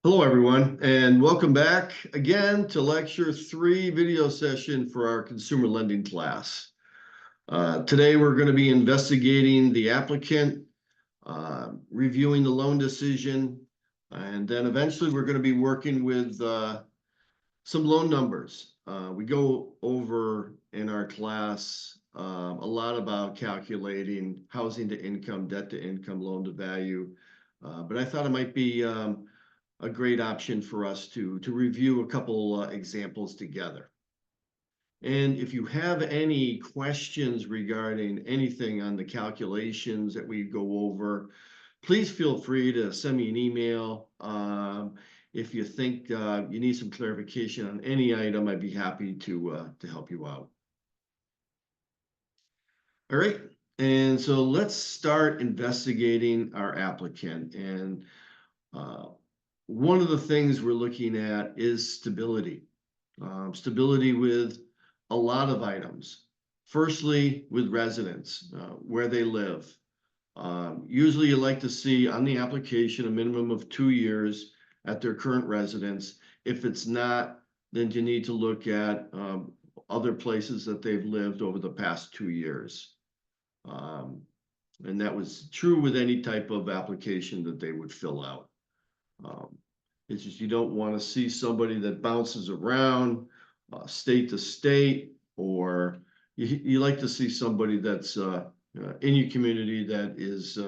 Hello, everyone, and welcome back again to Lecture 3 video session for our consumer lending class. Today, we're going to be investigating the applicant, reviewing the loan decision, and then eventually we're going to be working with some loan numbers. We go over in our class a lot about calculating housing to income, debt to income, loan to value, but I thought it might be a great option for us to review a couple examples together. And if you have any questions regarding anything on the calculations that we go over, please feel free to send me an email. If you think you need some clarification on any item, I'd be happy to help you out. All right, and so let's start investigating our applicant. And one of the things we're looking at is stability. Stability with a lot of items. Firstly, with residents, where they live. Usually you like to see on the application a minimum of 2 years at their current residence. If it's not, then you need to look at other places that they've lived over the past 2 years. And that was true with any type of application that they would fill out. It's just you don't want to see somebody that bounces around state to state, or you like to see somebody that's in your community that is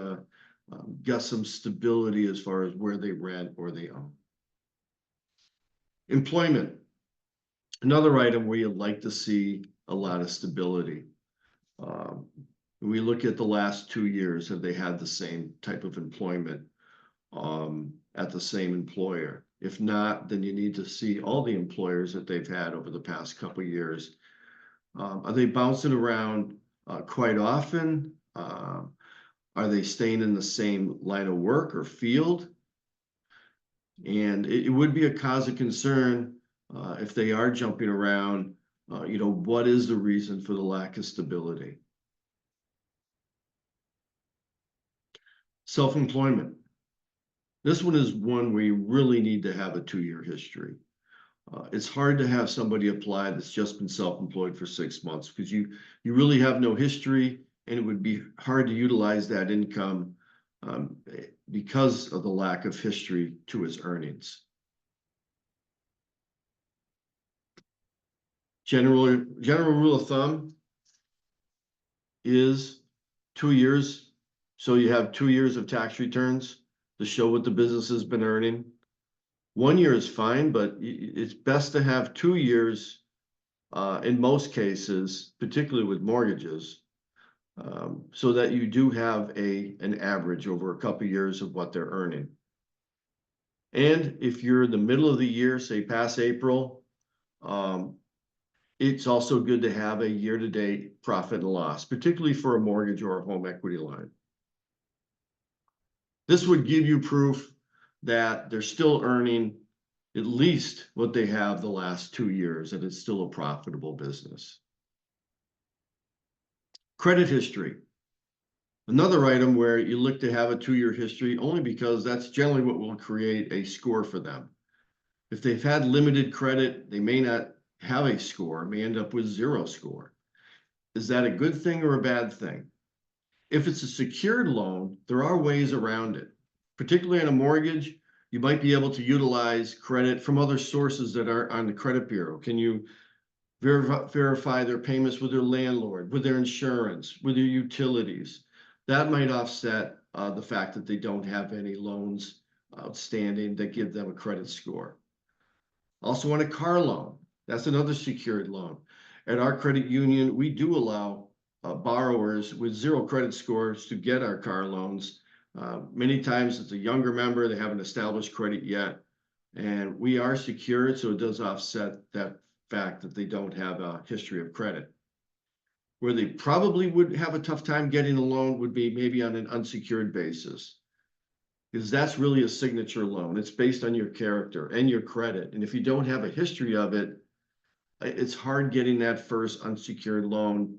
got some stability as far as where they rent or they own. Employment, another item where you'd like to see a lot of stability. We look at the last 2 years, have they had the same type of employment at the same employer? If not, then you need to see all the employers that they've had over the past couple of years. Are they bouncing around quite often? Are they staying in the same line of work or field? And it would be a cause of concern if they are jumping around. What is the reason for the lack of stability? Self-employment. This one is one where you really need to have a 2-year history. It's hard to have somebody apply that's just been self-employed for 6 months because you really have no history, and it would be hard to utilize that income because of the lack of history to his earnings. General rule of thumb is 2 years. So you have 2 years of tax returns to show what the business has been earning. 1 year is fine, but it's best to have 2 years in most cases, particularly with mortgages, so that you do have an average over a couple of years of what they're earning. And if you're in the middle of the year, say past April, it's also good to have a year-to-date profit and loss, particularly for a mortgage or a home equity line. This would give you proof that they're still earning at least what they have the last 2 years, and it's still a profitable business. Credit history. Another item where you look to have a 2-year history only because that's generally what will create a score for them. If they've had limited credit, they may not have a score, may end up with 0 score. Is that a good thing or a bad thing? If it's a secured loan, there are ways around it. Particularly on a mortgage, you might be able to utilize credit from other sources that are on the credit bureau. Can you verify their payments with their landlord, with their insurance, with their utilities? That might offset the fact that they don't have any loans outstanding that give them a credit score. Also on a car loan, that's another secured loan. At our credit union, we do allow borrowers with 0 credit scores to get our car loans. Many times it's a younger member, they haven't established credit yet, and we are secured, so it does offset that fact that they don't have a history of credit. Where they probably would have a tough time getting a loan would be maybe on an unsecured basis, because that's really a signature loan. It's based on your character and your credit, and if you don't have a history of it, it's hard getting that first unsecured loan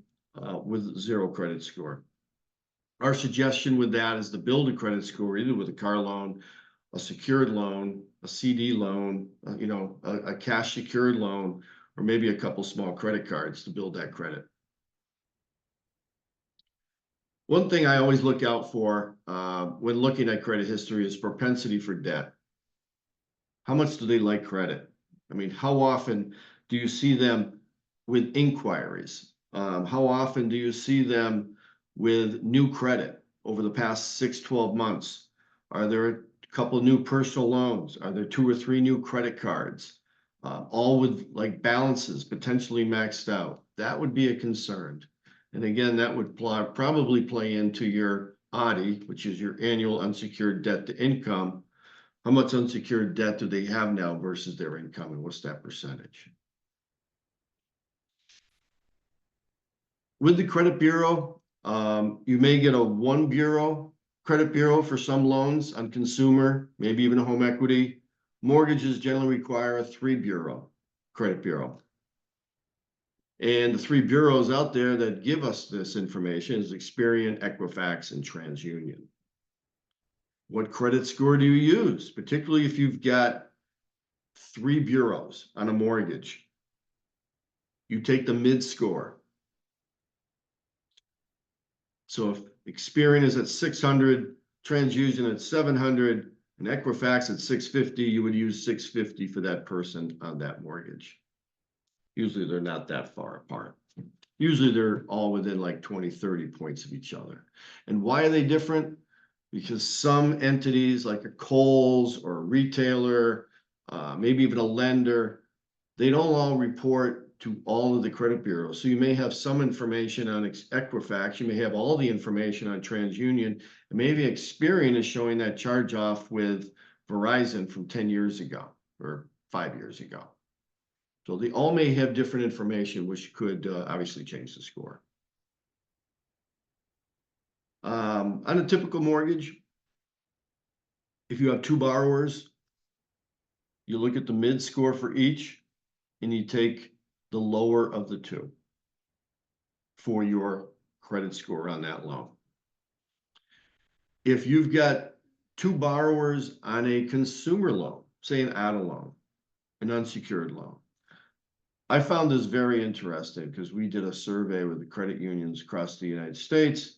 with 0 credit score. Our suggestion with that is to build a credit score, either with a car loan a secured loan, a CD loan, a cash secured loan, or maybe a couple small credit cards to build that credit. One thing I always look out for when looking at credit history is propensity for debt. How much do they like credit? I mean, how often do you see them with inquiries? How often do you see them with new credit over the past 6-12 months? Are there a couple new personal loans? Are there 2 or 3 new credit cards? All with like balances potentially maxed out. That would be a concern. And again, that would probably play into your ADI, which is your annual unsecured debt to income. How much unsecured debt do they have now versus their income, and what's that percentage? With the credit bureau, you may get a 1 bureau credit bureau for some loans on consumer, maybe even a home equity. Mortgages generally require a 3 bureau credit bureau. And the 3 bureaus out there that give us this information is Experian, Equifax, and TransUnion. What credit score do you use, particularly if you've got 3 bureaus on a mortgage? You take the mid score. So if Experian is at 600, TransUnion at 700, and Equifax at 650, you would use 650 for that person on that mortgage. Usually they're not that far apart. Usually they're all within like 20, 30 points of each other. And why are they different? Because some entities like a Kohl's or a retailer, maybe even a lender, they don't all report to all of the credit bureaus. So you may have some information on Equifax, you may have all the information on TransUnion, and maybe Experian is showing that charge off with Verizon from 10 years ago or 5 years ago. So they all may have different information, which could obviously change the score. On a typical mortgage, if you have 2 borrowers, you look at the mid score for each, and you take the lower of the 2 for your credit score on that loan. If you've got 2 borrowers on a consumer loan, say an auto loan, an unsecured loan, I found this very interesting because we did a survey with the credit unions across the United States.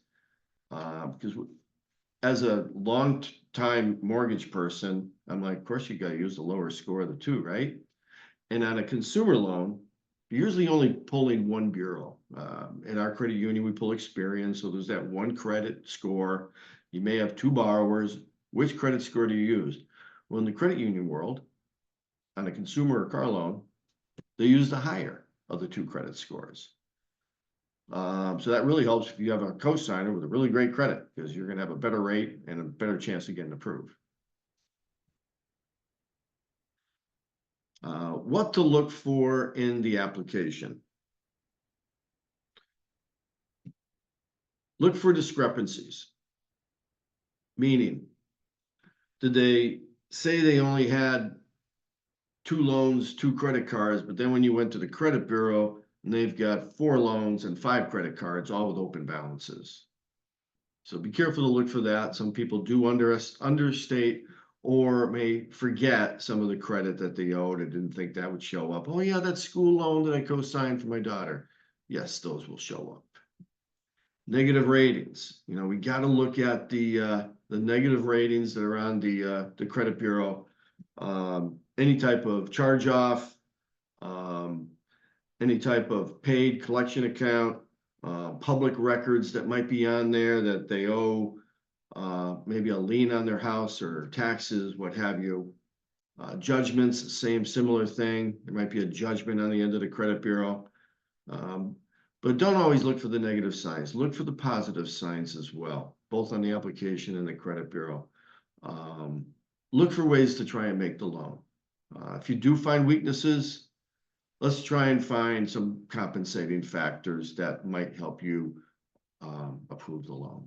Because as a long-time mortgage person, I'm like, of course, you got to use the lower score of the 2, right? And on a consumer loan, you're usually only pulling 1 bureau. In our credit union, we pull Experian, so there's that 1 credit score. You may have 2 borrowers. Which credit score do you use? Well, in the credit union world, on a consumer or car loan, they use the higher of the 2 credit scores. So that really helps if you have a cosigner with a really great credit, because you're going to have a better rate and a better chance of getting approved. What to look for in the application. Look for discrepancies. Meaning, did they say they only had 2 loans, 2 credit cards, but then when you went to the credit bureau, and they've got 4 loans and 5 credit cards, all with open balances. So be careful to look for that. Some people do understate or may forget some of the credit that they owed and didn't think that would show up. Oh yeah, that school loan that I co-signed for my daughter. Yes, those will show up. Negative ratings. You know, we got to look at the negative ratings that are on the credit bureau. Any type of charge off, any type of paid collection account, public records that might be on there that they owe, maybe a lien on their house or taxes, what have you. Judgments, similar thing. There might be a judgment on the end of the credit bureau. But don't always look for the negative signs. Look for the positive signs as well, both on the application and the credit bureau. Look for ways to try and make the loan. If you do find weaknesses, let's try and find some compensating factors that might help you approve the loan.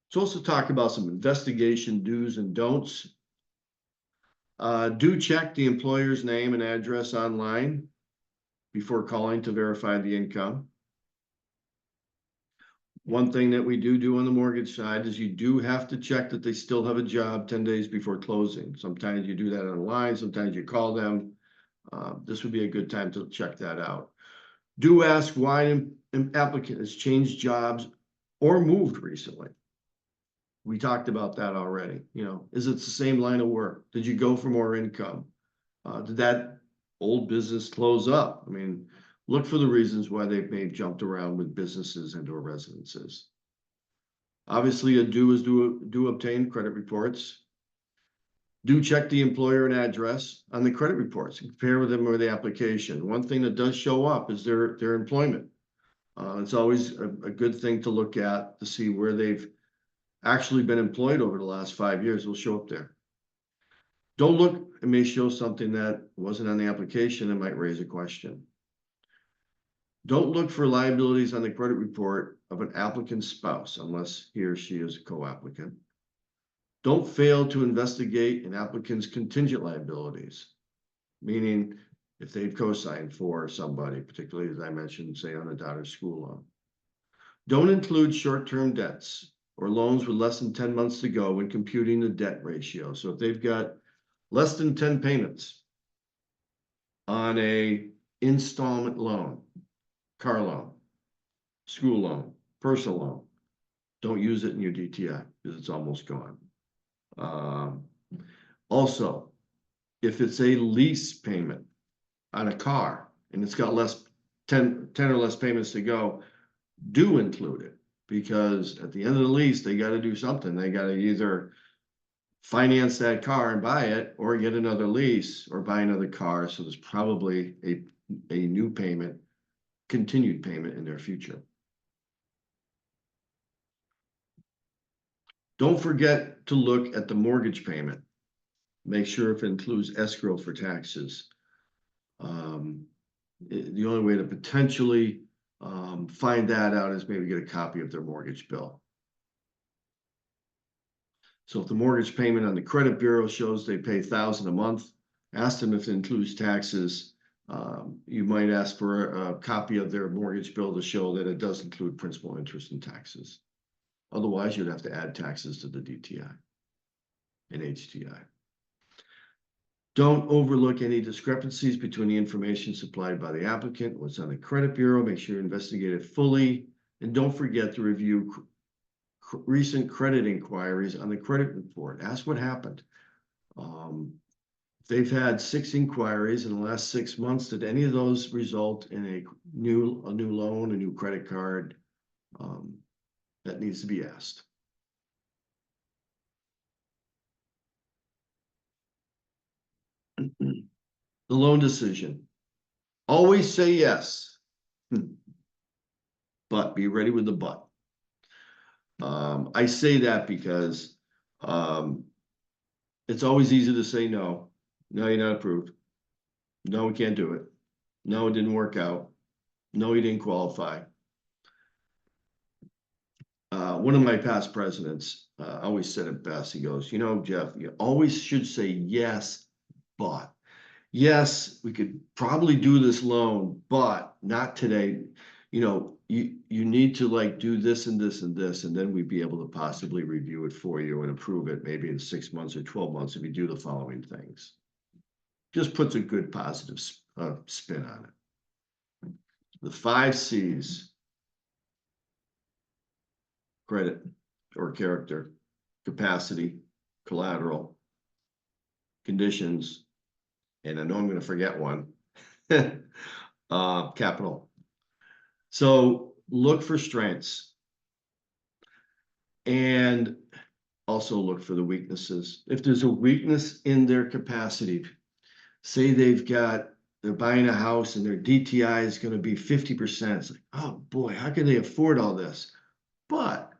So let's talk about some investigation do's and don'ts. Do check the employer's name and address online before calling to verify the income. One thing that we do on the mortgage side is you do have to check that they still have a job 10 days before closing. Sometimes you do that online, sometimes you call them. This would be a good time to check that out. Do ask why an applicant has changed jobs or moved recently. We talked about that already. You know, is it the same line of work? Did you go for more income? Did that old business close up? I mean, look for the reasons why they've maybe jumped around with businesses and or residences. Obviously, do obtain credit reports. Do check the employer and address on the credit reports. Compare with them or the application. One thing that does show up is their employment. It's always a good thing to look at to see where they've actually been employed over the last 5 years. Will show up there. Don't look, it may show something that wasn't on the application and might raise a question. Don't look for liabilities on the credit report of an applicant's spouse unless he or she is a co-applicant. Don't fail to investigate an applicant's contingent liabilities, meaning if they've co-signed for somebody, particularly as I mentioned, say on a daughter's school loan. Don't include short-term debts or loans with less than 10 months to go when computing the debt ratio. So if they've got less than 10 payments on a installment loan, car loan, school loan, personal loan, don't use it in your DTI because it's almost gone. Also, if it's a lease payment on a car and it's got 10 or less payments to go, do include it, because at the end of the lease, they got to do something. They got to either finance that car and buy it or get another lease or buy another car. So there's probably a new payment, continued payment in their future. Don't forget to look at the mortgage payment. Make sure if it includes escrow for taxes. The only way to potentially find that out is maybe get a copy of their mortgage bill. So if the mortgage payment on the credit bureau shows they pay $1,000 a month, ask them if it includes taxes. You might ask for a copy of their mortgage bill to show that it does include principal, interest, and taxes. Otherwise, you'd have to add taxes to the DTI and HTI. Don't overlook any discrepancies between the information supplied by the applicant, what's on the credit bureau. Make sure you investigate it fully. And don't forget to review recent credit inquiries on the credit report. Ask what happened. They've had 6 inquiries in the last 6 months. Did any of those result in a new loan, a new credit card? That needs to be asked. The loan decision. Always say yes, but be ready with the but. I say that because it's always easy to say no. No, you're not approved. No, we can't do it. No, it didn't work out. No, you didn't qualify. One of my past presidents always said it best. He goes, you know, Jeff, you always should say yes, but. Yes, we could probably do this loan, but not today. You know, you need to like do this and this and this, and then we'd be able to possibly review it for you and approve it maybe in 6 months or 12 months if you do the following things. Just puts a good positive spin on it. The 5 C's: credit or character, capacity, collateral, conditions, and I know I'm going to forget one, capital. So look for strengths and also look for the weaknesses. If there's a weakness in their capacity, say they're buying a house and their DTI is going to be 50%. It's like, oh boy, how can they afford all this? But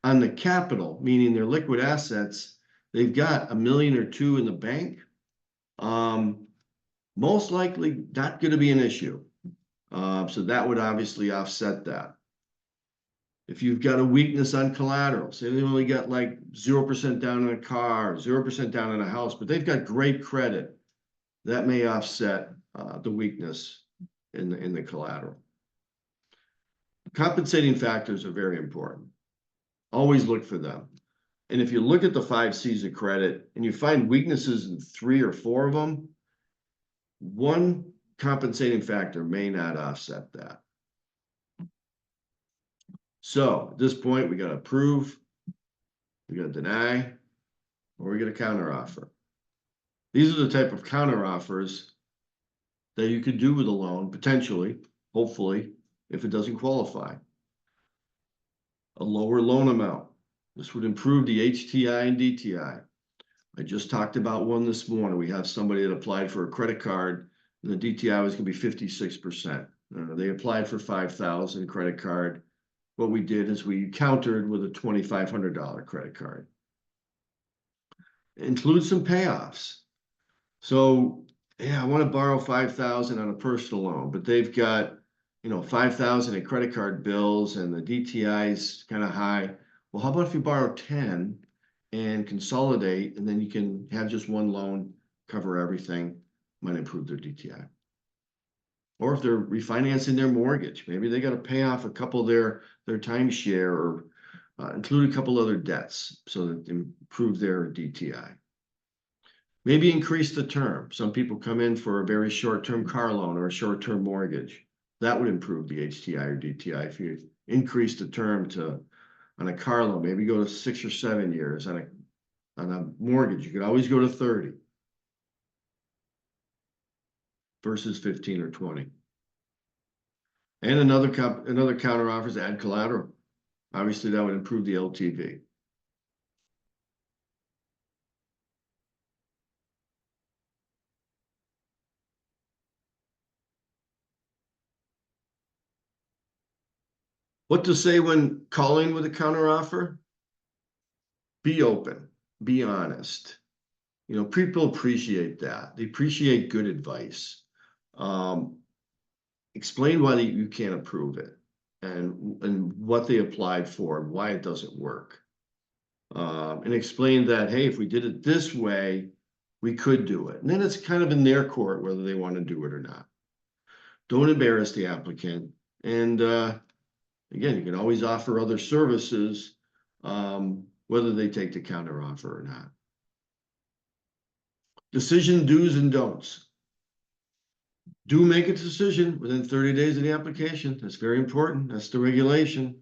on the capital, meaning their liquid assets, they've got $1 million or $2 million in the bank. Most likely not going to be an issue. So that would obviously offset that. If you've got a weakness on collateral, say they only got like 0% down on a car, 0% down on a house, but they've got great credit, that may offset the weakness in the collateral. Compensating factors are very important. Always look for them. And if you look at the 5 C's of credit and you find weaknesses in 3 or 4 of them, one compensating factor may not offset that. So at this point, we got to approve, we got to deny, or we get a counter offer. These are the type of counter offers that you could do with a loan, potentially, hopefully, if it doesn't qualify. A lower loan amount. This would improve the HTI and DTI. I just talked about one this morning. We have somebody that applied for a credit card, and the DTI was going to be 56%. They applied for $5,000 credit card. What we did is we countered with a $2,500 credit card. Include some payoffs. So, yeah, I want to borrow $5,000 on a personal loan, but they've got, $5,000 in credit card bills and the DTI is kind of high. Well, how about if you borrow 10 and consolidate, and then you can have just one loan cover everything, might improve their DTI. Or if they're refinancing their mortgage, maybe they got to pay off a couple of their timeshare or include a couple other debts so that they improve their DTI. Maybe increase the term. Some people come in for a very short-term car loan or a short-term mortgage. That would improve the HTI or DTI if you increase the term on a car loan. Maybe go to 6 or 7 years. On a mortgage, you could always go to 30 versus 15 or 20. And another counter offer is add collateral. Obviously, that would improve the LTV. What to say when calling with a counteroffer? Be open, be honest. People appreciate that. They appreciate good advice. Explain why you can't approve it and what they applied for and why it doesn't work. And explain that, hey, if we did it this way, we could do it. And then it's kind of in their court whether they want to do it or not. Don't embarrass the applicant. And again, you can always offer other services, whether they take the counter offer or not. Decision do's and don'ts. Do make a decision within 30 days of the application. That's very important. That's the regulation.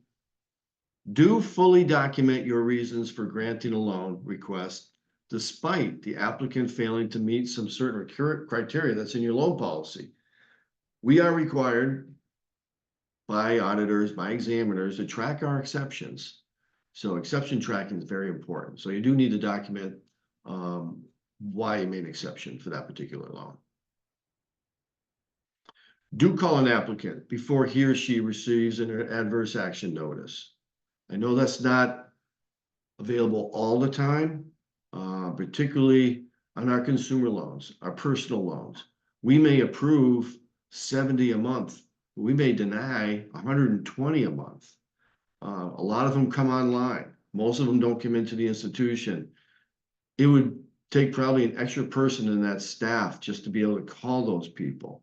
Do fully document your reasons for granting a loan request, despite the applicant failing to meet some certain criteria that's in your loan policy. We are required by auditors, by examiners, to track our exceptions. So exception tracking is very important. So you do need to document why you made an exception for that particular loan. Do call an applicant before he or she receives an adverse action notice. I know that's not available all the time, particularly on our consumer loans, our personal loans. We may approve 70 a month. We may deny 120 a month. A lot of them come online. Most of them don't come into the institution. It would take probably an extra person in that staff just to be able to call those people.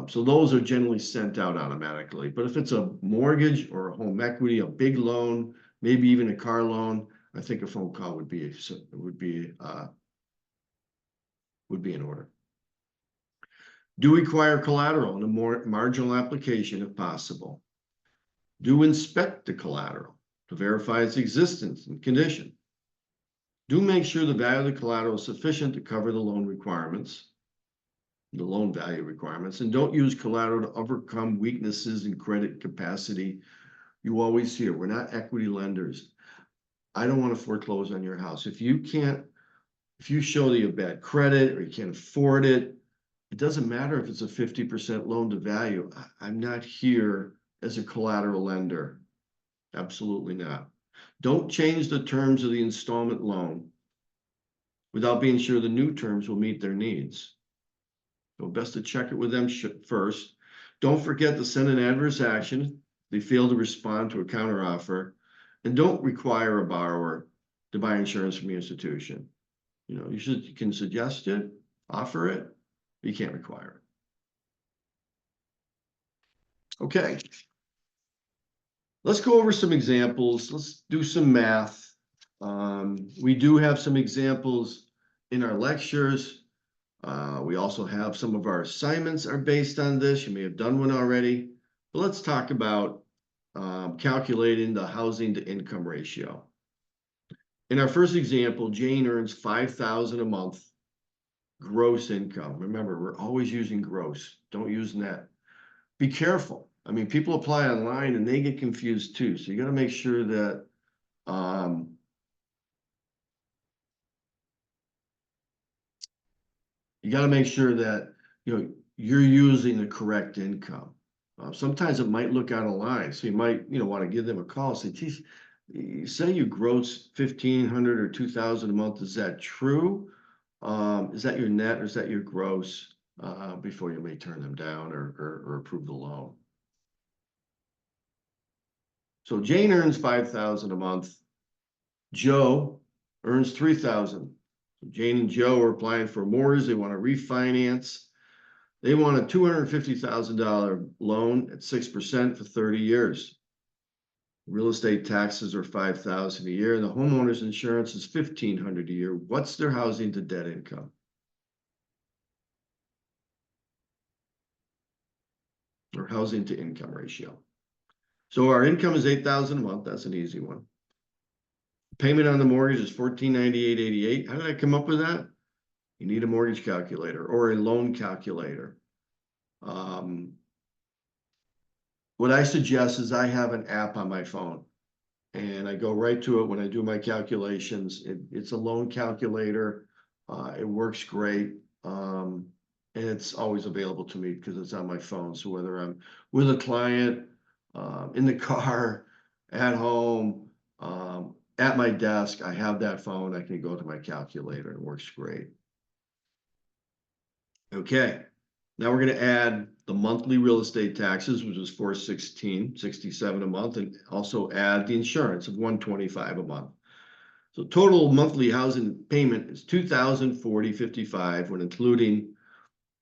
So those are generally sent out automatically. But if it's a mortgage or a home equity, a big loan, maybe even a car loan, I think a phone call would be in order. Do require collateral in a more marginal application if possible. Do inspect the collateral to verify its existence and condition. Do make sure the value of the collateral is sufficient to cover the loan requirements, the loan value requirements, and don't use collateral to overcome weaknesses in credit capacity. You always hear, we're not equity lenders. I don't want to foreclose on your house. If you show that you have bad credit or you can't afford it, it doesn't matter if it's a 50% loan to value. I'm not here as a collateral lender. Absolutely not. Don't change the terms of the installment loan without being sure the new terms will meet their needs. So best to check it with them first. Don't forget to send an adverse action if they fail to respond to a counteroffer, and don't require a borrower to buy insurance from the institution. You can suggest it, offer it, but you can't require it. Okay. Let's go over some examples. Let's do some math. We do have some examples in our lectures. We also have some of our assignments are based on this. You may have done one already. But let's talk about calculating the housing to income ratio. In our first example, Jane earns $5,000 a month gross income. Remember, we're always using gross. Don't use net. Be careful. I mean, people apply online and they get confused too. So you got to make sure that you're using the correct income. Sometimes it might look out of line, so you might want to give them a call. Say, geez, you say you gross 1,500 or 2,000 a month. Is that true? Is that your net or is that your gross? Before you may turn them down or approve the loan. So Jane earns 5,000 a month. Joe earns 3,000. So Jane and Joe are applying for a mortgage. They want to refinance. They want a $250,000 loan at 6% for 30 years. Real estate taxes are $5,000 a year, and the homeowner's insurance is $1,500 a year. What's their housing to debt income? Or housing to income ratio. So our income is $8,000 a month. That's an easy one. Payment on the mortgage is $1,498.88. How did I come up with that? You need a mortgage calculator or a loan calculator. What I suggest is I have an app on my phone and I go right to it when I do my calculations. It's a loan calculator. It works great. And it's always available to me because it's on my phone. So whether I'm with a client, in the car, at home, at my desk, I have that phone. I can go to my calculator. It works great. Okay, now we're going to add the monthly real estate taxes, which is $416.67 a month, and also add the insurance of $125 a month. So total monthly housing payment is $2,040.55 when including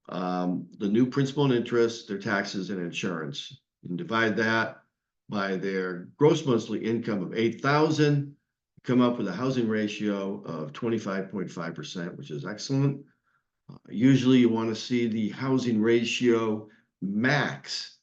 the new principal and interest, their taxes, and insurance. You can divide that by their gross monthly income of $8,000, come up with a housing ratio of 25.5%, which is excellent. Usually you want to see the housing ratio max.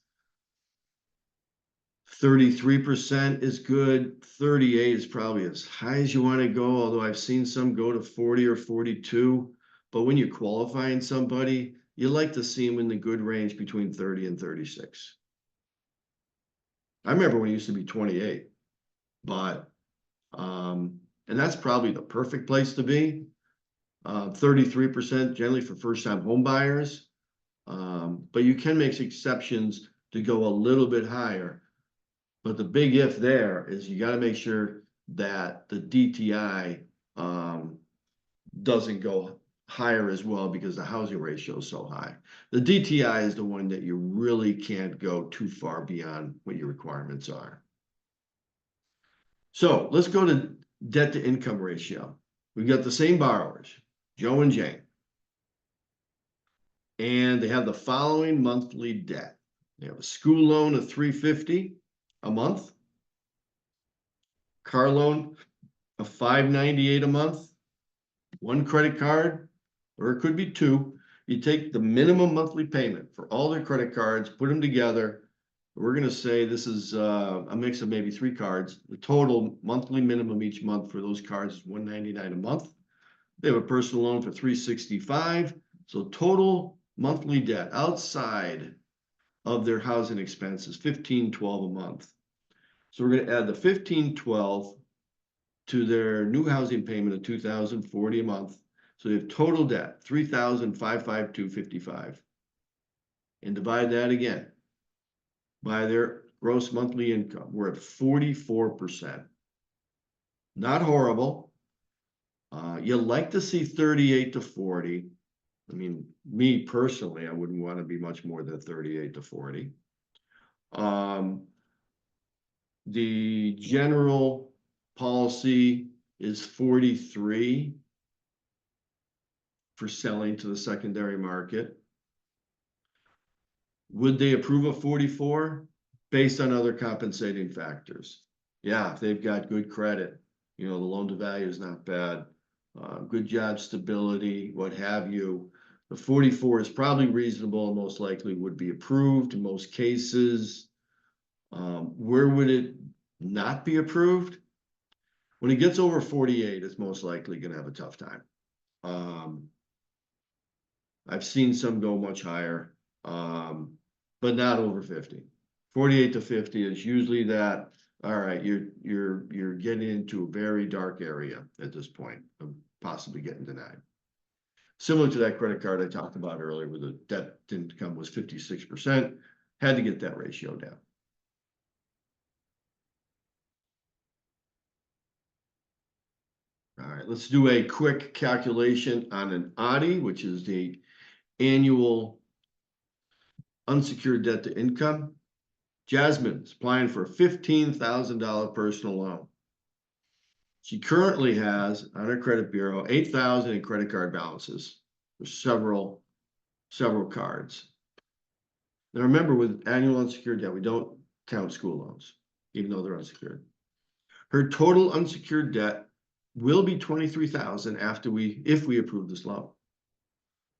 33% is good. 38 is probably as high as you want to go, although I've seen some go to 40 or 42. But when you're qualifying somebody, you like to see them in the good range between 30 and 36. I remember when it used to be 28, but and that's probably the perfect place to be. 33% generally for first-time home buyers. But you can make exceptions to go a little bit higher. But the big if there is you got to make sure that the DTI doesn't go higher as well because the housing ratio is so high. The DTI is the one that you really can't go too far beyond what your requirements are. So let's go to debt to income ratio. We've got the same borrowers, Joe and Jane. And they have the following monthly debt. They have a school loan of $350 a month, car loan of $598 a month, one credit card, or it could be two. You take the minimum monthly payment for all their credit cards, put them together. We're going to say this is a mix of maybe 3 cards. The total monthly minimum each month for those cards is $199 a month. They have a personal loan for $365. So total monthly debt outside of their housing expenses, $1,512 a month. So we're going to add the $1,512 to their new housing payment of $2,040 a month. So they have total debt, $3,552.55. And divide that again by their gross monthly income. We're at 44%. Not horrible. You like to see 38 to 40. I mean, me personally, I wouldn't want to be much more than 38 to 40. The general policy is 43 for selling to the secondary market. Would they approve of 44? based on other compensating factors. Yeah, if they've got good credit, the loan to value is not bad, good job stability, what have you. The 44 is probably reasonable and most likely would be approved in most cases. Where would it not be approved? When it gets over 48, it's most likely going to have a tough time. I've seen some go much higher, but not over 50. 48 to 50 is usually that. All right, you're getting into a very dark area at this point of possibly getting denied. Similar to that credit card I talked about earlier, where the debt to income was 56%, had to get that ratio down. All right, let's do a quick calculation on an ADI, which is the annual unsecured debt to income. Jasmine's applying for a $15,000 personal loan. She currently has on her credit bureau $8,000 in credit card balances for several cards. Now remember, with annual unsecured debt, we don't count school loans, even though they're unsecured. Her total unsecured debt will be $23,000 if we approve this loan.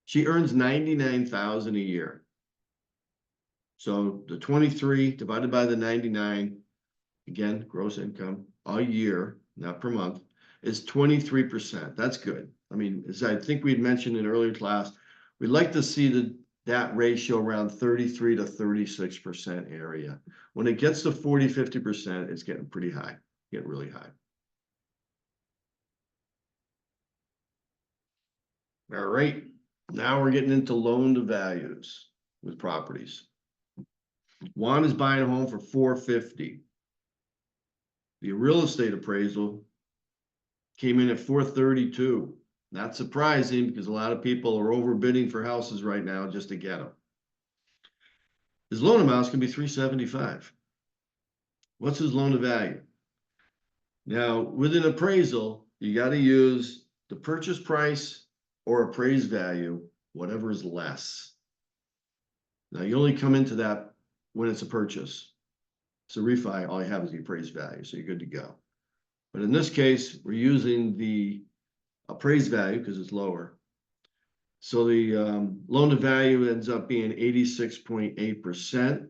She earns $99,000 a year. So the 23 divided by the 99, again, gross income a year, not per month, is 23%. That's good. I mean, as I think we'd mentioned in earlier class, we'd like to see that ratio around 33 to 36% area. When it gets to 40, 50%, it's getting pretty high, getting really high. All right, now we're getting into loan to values with properties. Juan is buying a home for $450,000. The real estate appraisal came in at $432,000. Not surprising because a lot of people are overbidding for houses right now just to get them. His loan amount can be $375,000. What's his loan to value? Now, with an appraisal, you got to use the purchase price or appraised value, whatever is less. Now, you only come into that when it's a purchase. So refi, all you have is the appraised value, so you're good to go. But in this case, we're using the appraised value because it's lower. So the loan to value ends up being 86.8%.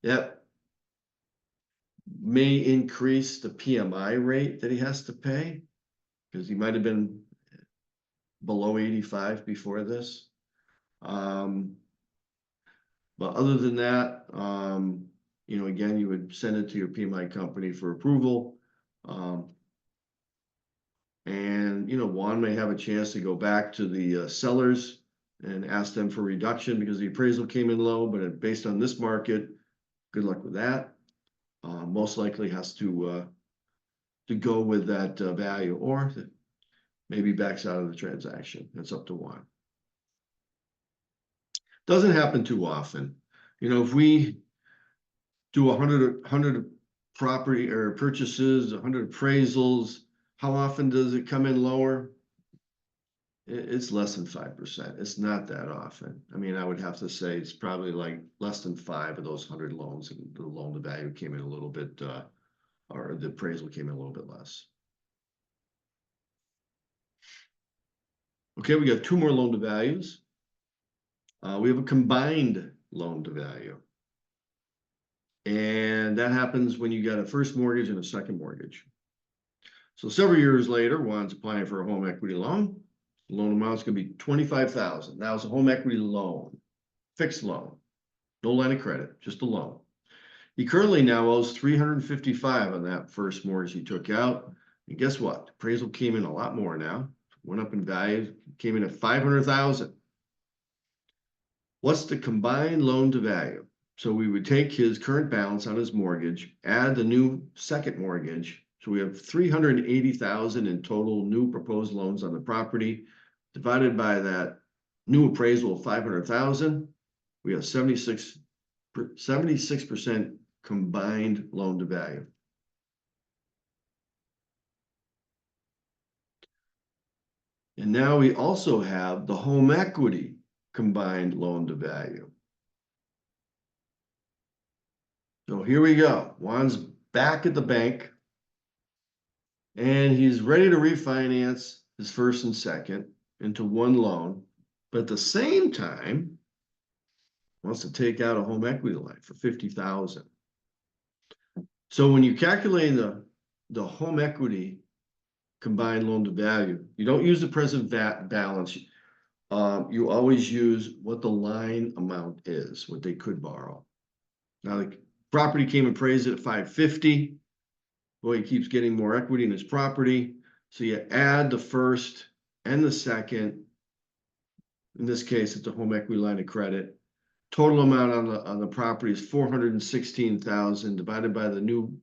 That may increase the PMI rate that he has to pay because he might have been below 85 before this. But other than that, again, you would send it to your PMI company for approval. And Juan may have a chance to go back to the sellers and ask them for reduction because the appraisal came in low, but based on this market, good luck with that. Most likely has to go with that value, or maybe backs out of the transaction. That's up to Juan. Doesn't happen too often. If we do 100 property or purchases, 100 appraisals, how often does it come in lower? It's less than 5%. It's not that often. I mean, I would have to say it's probably like less than 5 of those 100 loans, and the loan to value came in a little bit, or the appraisal came in a little bit less. Okay, we got 2 more loan to values. We have a combined loan to value. And that happens when you got a first mortgage and a second mortgage. So several years later, Juan's applying for a home equity loan. The loan amount is going to be $25,000. Now it's a home equity loan, fixed loan, no line of credit, just a loan. He currently now owes $355,000 on that first mortgage he took out. And guess what? Appraisal came in a lot more now. Went up in value, came in at $500,000. What's the combined loan to value? So we would take his current balance on his mortgage, add the new second mortgage. So we have $380,000 in total new proposed loans on the property, divided by that new appraisal of $500,000. We have 76% combined loan to value. And now we also have the home equity combined loan to value. So here we go. Juan's back at the bank. And he's ready to refinance his first and second into one loan. But at the same time, wants to take out a home equity line for $50,000. So when you calculate the home equity combined loan to value, you don't use the present balance. You always use what the line amount is, what they could borrow. Now the property came appraised at $550. Boy, he keeps getting more equity in his property. So you add the first and the second. In this case, it's a home equity line of credit. Total amount on the property is $416,000 divided by the new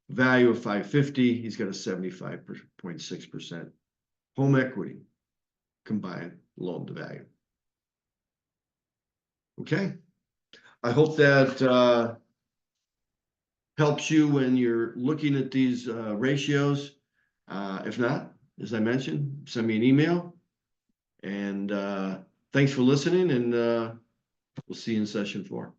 value of $550. He's got a 75.6% home equity combined loan to value. Okay. I hope that helps you when you're looking at these ratios. If not, as I mentioned, send me an email. And thanks for listening, and we'll see you in session 4.